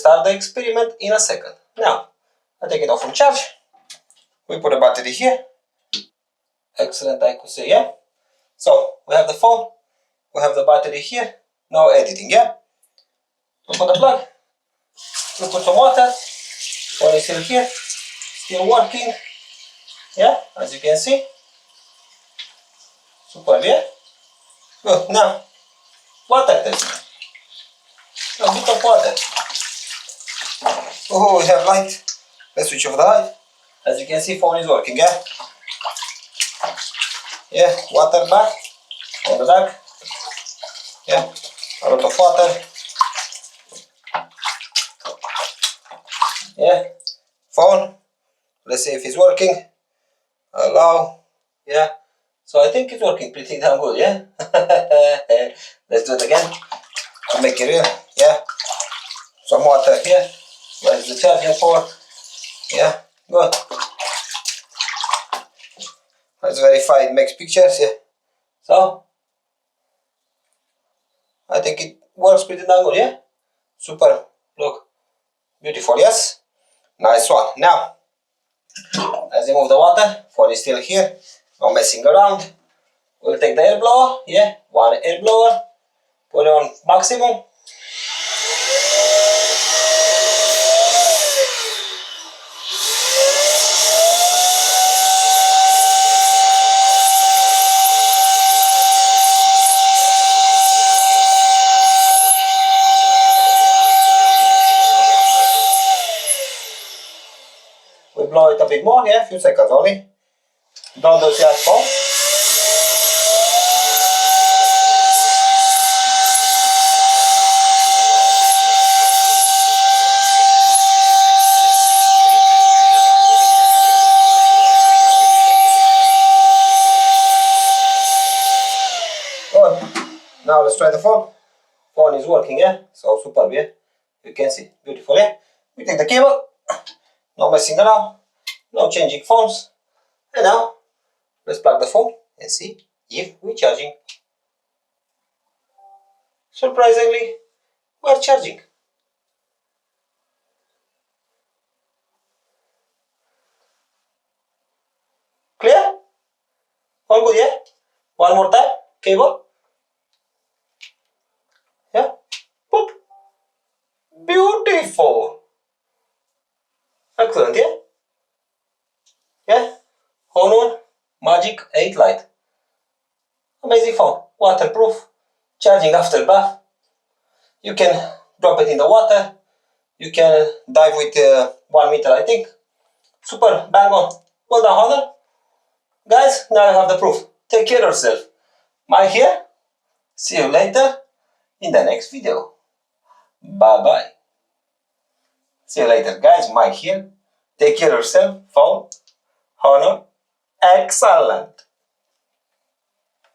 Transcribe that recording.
start the experiment in a second. Now, I take it off from charge. We put the battery here. Excellent, I could say, yeah? So, we have the phone, we have the battery here, no editing, yeah? We put the plug, we put some water, phone is still here, still working, yeah, as you can see. Super, yeah? Good, now, water test. A bit of water. Oh, we have light. Let's switch off the light. As you can see, phone is working, yeah? Yeah, water back on the back. Yeah, a lot of water. Yeah, phone. Let's see if it's working. Allow. Yeah, so I think it's working pretty damn good, yeah? Let's do it again to make it real. Yeah, some water here. Where's the charging port? Yeah, good. Let's verify it makes pictures, yeah. So, I think it works pretty damn good, yeah? Super, look, beautiful, yes? Nice one. Now, let's remove the water, phone is still here, no messing around. We'll take the air blower, yeah, one air blower, put it on maximum. We blow it a bit more, yeah, a few seconds only. Don't do it at home. Good. Now let's try the phone. Phone is working, yeah, so superb, yeah. You can see, beautiful, yeah. We take the cable, no messing around, no changing phones. And now, let's plug the phone and see if we're charging. Surprisingly, we're charging. Clear? All good, yeah? One more time, cable. Yeah? Boop. Beautiful. Excellent, yeah? Yeah? Honor Magic 8 Lite. Amazing phone. Waterproof. Charging after bath. You can drop it in the water. You can dive with 1 meter, I think. Super, bang on. Well done, Honor. Guys, now you have the proof. Take care of yourself. Mike here. See you later in the next video. Bye bye. See you later, guys. Mike here. Take care of yourself. Phone. Honor. Excellent.